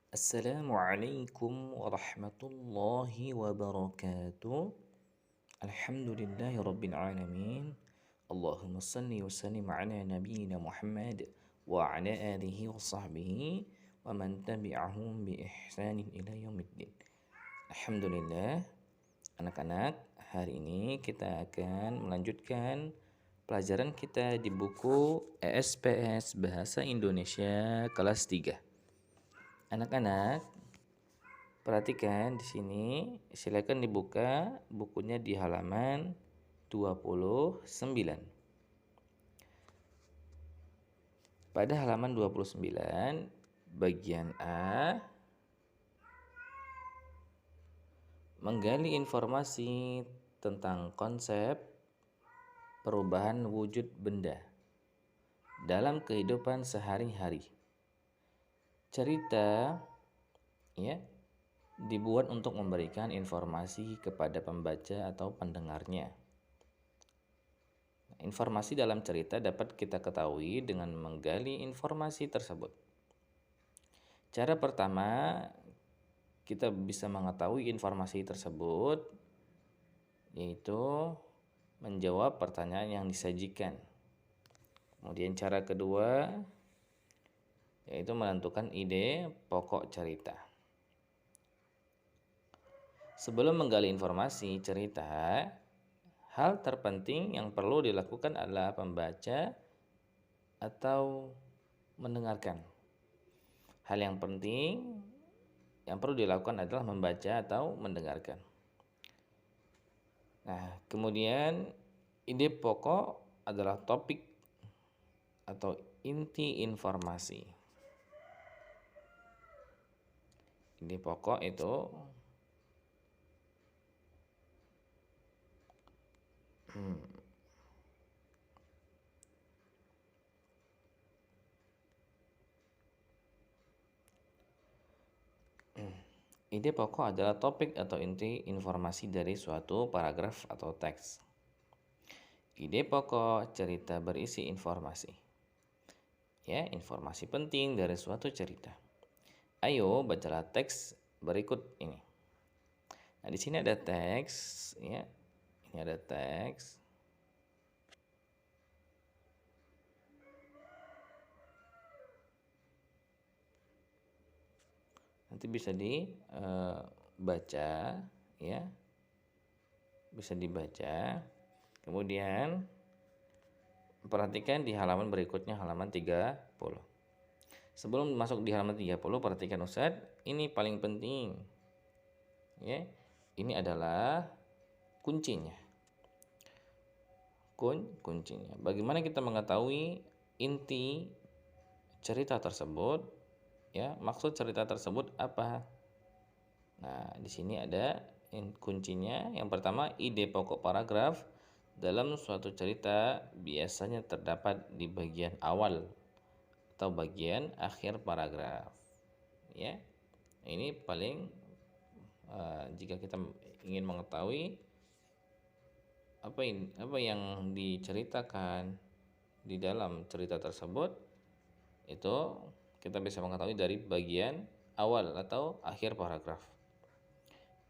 Assalamualaikum warahmatullahi wabarakatuh. Alhamdulillahi rabbil alamin. Allahumma salli wa sallim ala nabiyyina Muhammad wa ala alihi wa sahbihi wa man tabi'ahum bi ihsanin ila yaumiddin. Alhamdulillah, anak-anak, hari ini kita akan melanjutkan pelajaran kita di buku ESPS Bahasa Indonesia kelas 3. Anak-anak, perhatikan di sini, silakan dibuka bukunya di halaman 29. Pada halaman 29, bagian A, menggali informasi tentang konsep perubahan wujud benda dalam kehidupan sehari-hari. Cerita ya dibuat untuk memberikan informasi kepada pembaca atau pendengarnya. Informasi dalam cerita dapat kita ketahui dengan menggali informasi tersebut. Cara pertama, kita bisa mengetahui informasi tersebut yaitu menjawab pertanyaan yang disajikan. Kemudian cara kedua yaitu menentukan ide pokok cerita. Sebelum menggali informasi cerita, hal terpenting yang perlu dilakukan adalah membaca atau mendengarkan. Hal yang penting yang perlu dilakukan adalah membaca atau mendengarkan. Nah, kemudian ide pokok adalah topik atau inti informasi. Ide pokok itu ide pokok adalah topik atau inti informasi dari suatu paragraf atau teks. Ide pokok cerita berisi informasi. Ya, informasi penting dari suatu cerita. Ayo bacalah teks berikut ini. Nah, di sini ada teks, ya. Ini ada teks. Nanti bisa dibaca, ya. Bisa dibaca. Kemudian perhatikan di halaman berikutnya, halaman 30. Sebelum masuk di halaman 30, perhatikan Ustadz, ini paling penting. Ya. Ini adalah kuncinya. Kuncinya. Bagaimana kita mengetahui inti cerita tersebut? Ya, maksud cerita tersebut apa? Nah, di sini ada kuncinya. Yang pertama, ide pokok paragraf dalam suatu cerita biasanya terdapat di bagian awal atau bagian akhir paragraf. Ya, ini paling jika kita ingin mengetahui apa yang diceritakan di dalam cerita tersebut, itu kita bisa mengetahui dari bagian awal atau akhir paragraf.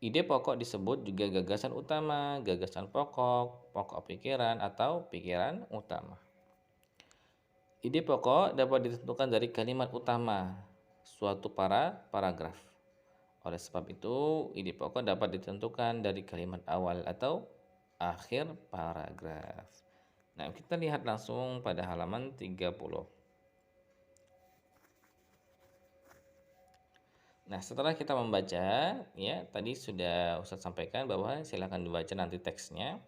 Ide pokok disebut juga gagasan utama, gagasan pokok, pokok pikiran, atau pikiran utama. Ide pokok dapat ditentukan dari kalimat utama suatu paragraf. Oleh sebab itu, ide pokok dapat ditentukan dari kalimat awal atau akhir paragraf. Nah, kita lihat langsung pada halaman 30. Nah, setelah kita membaca, ya, tadi sudah Ustadz sampaikan bahwa silakan dibaca nanti teksnya.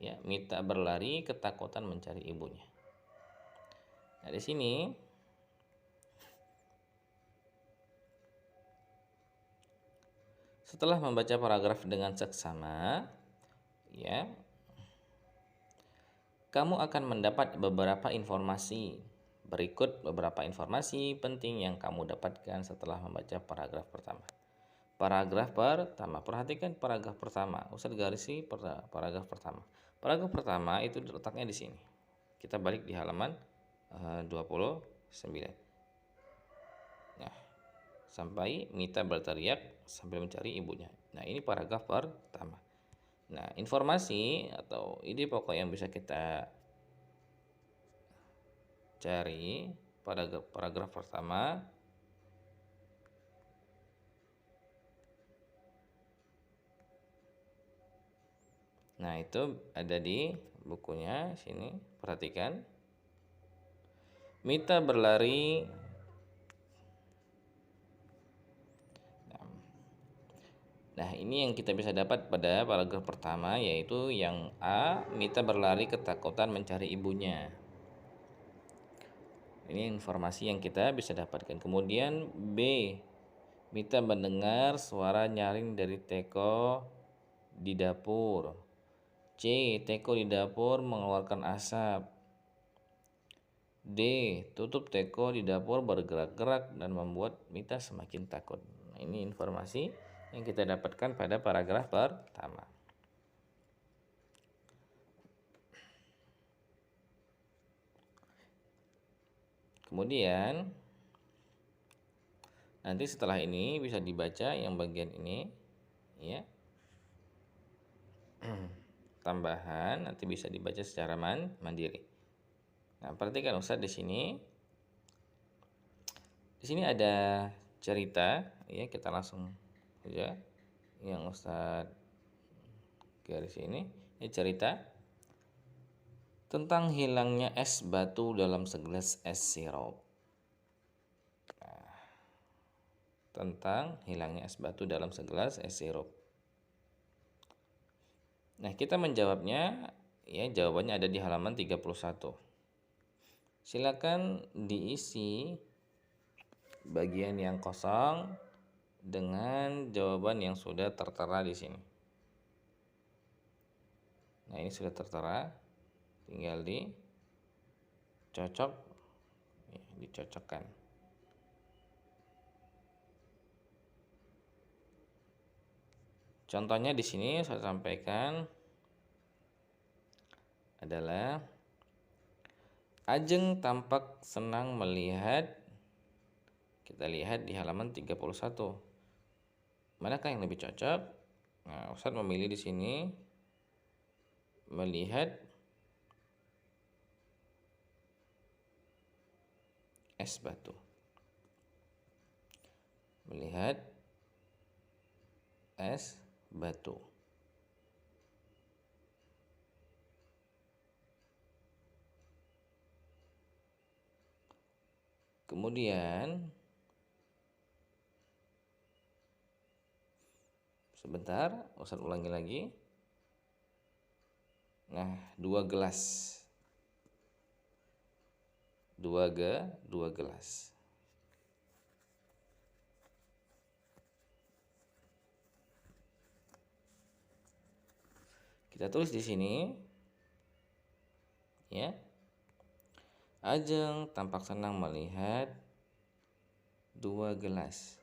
Ya, Mita berlari ketakutan mencari ibunya. Nah, di sini setelah membaca paragraf dengan seksama, ya, kamu akan mendapat beberapa informasi. Berikut beberapa informasi penting yang kamu dapatkan setelah membaca paragraf pertama. Paragraf pertama, perhatikan paragraf pertama. Ustadz garisi paragraf pertama. Paragraf pertama itu letaknya di sini. Kita balik di halaman 29. Nah, sampai Mita berteriak sambil mencari ibunya. Nah, ini paragraf pertama. Nah, informasi atau ide pokok yang bisa kita cari pada paragraf pertama, nah itu ada di bukunya sini, perhatikan. Mita berlari. Nah, ini yang kita bisa dapat pada paragraf pertama, yaitu yang A, Mita berlari ketakutan mencari ibunya. Ini informasi yang kita bisa dapatkan. Kemudian B, Mita mendengar suara nyaring dari Teko di dapur. C, Teko di dapur mengeluarkan asap. D, tutup Teko di dapur bergerak-gerak dan membuat Mita semakin takut. Nah, ini informasi yang kita dapatkan pada paragraf pertama. Kemudian nanti setelah ini bisa dibaca yang bagian ini, ya. Tambahan nanti bisa dibaca secara mandiri. Nah, perhatikan Ustadz di sini. Di sini ada cerita, ya, kita langsung saja yang Ustadz garis ini cerita tentang hilangnya es batu dalam segelas es sirup. Tentang hilangnya es batu dalam segelas es sirup. Nah, kita menjawabnya, ya, jawabannya ada di halaman 31. Silakan diisi bagian yang kosong dengan jawaban yang sudah tertera di sini. Nah, ini sudah tertera, tinggal dicocok, ya, dicocokkan. Contohnya di sini saya sampaikan adalah Ajeng tampak senang melihat. Kita lihat di halaman 31. Manakah yang lebih cocok? Nah, Ustadz memilih di sini melihat es batu. Melihat es batu. Kemudian sebentar, Ustadz ulangi lagi. Nah, 2 gelas. 2 gelas. Kita tulis di sini, ya. Ajeng tampak senang melihat 2 gelas.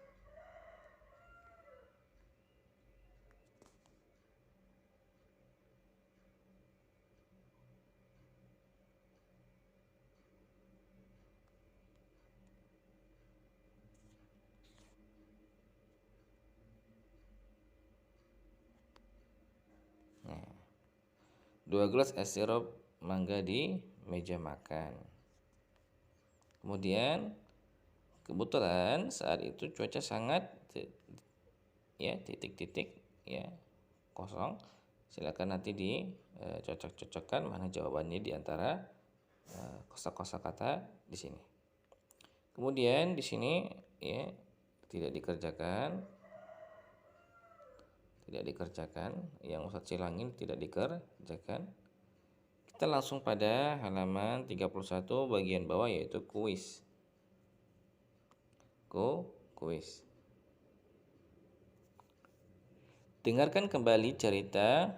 Nah, 2 gelas es sirup mangga di meja makan. Kemudian kebetulan saat itu cuaca sangat, ya, titik-titik, ya, kosong. Silakan nanti dicocok-cocokkan mana jawabannya di antara kosa-kosa kata di sini. Kemudian di sini, ya, tidak dikerjakan, yang Ustadz silangin tidak dikerjakan. Kita langsung pada halaman 31 bagian bawah, yaitu kuis. Kuis. Dengarkan kembali cerita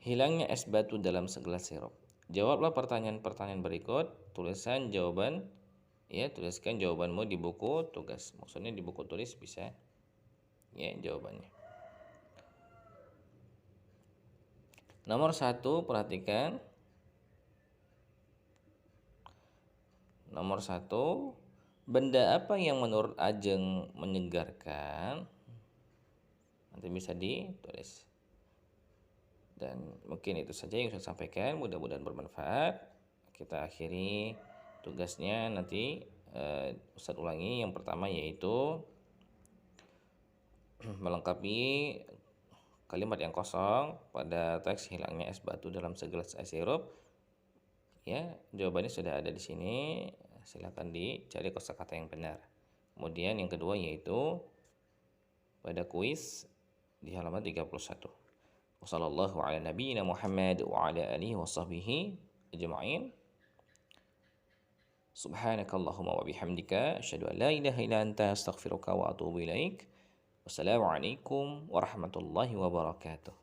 hilangnya es batu dalam segelas sirup. Jawablah pertanyaan-pertanyaan berikut. Tuliskan jawabanmu di buku tugas. Maksudnya di buku tulis bisa, ya, jawabannya. Nomor 1, perhatikan. Nomor 1, Benda apa yang menurut Ajeng menyegarkan? Nanti bisa ditulis. Dan mungkin itu saja yang saya sampaikan, mudah-mudahan bermanfaat. Kita akhiri tugasnya nanti, Ustadz ulangi. Yang pertama yaitu melengkapi kalimat yang kosong pada teks hilangnya es batu dalam segelas es sirup. Ya, jawabannya sudah ada di sini. Silakan dicari kosakata yang benar. Kemudian yang kedua yaitu pada kuis di halaman 31. Wassallallahu ala nabiyyina Muhammad wa ala alihi wa sahbihi ajma'in. Subhanakallahumma wa bihamdika asyhadu an la ilaha illa anta astaghfiruka wa atubu ilaik. Wassalamualaikum warahmatullahi wabarakatuh.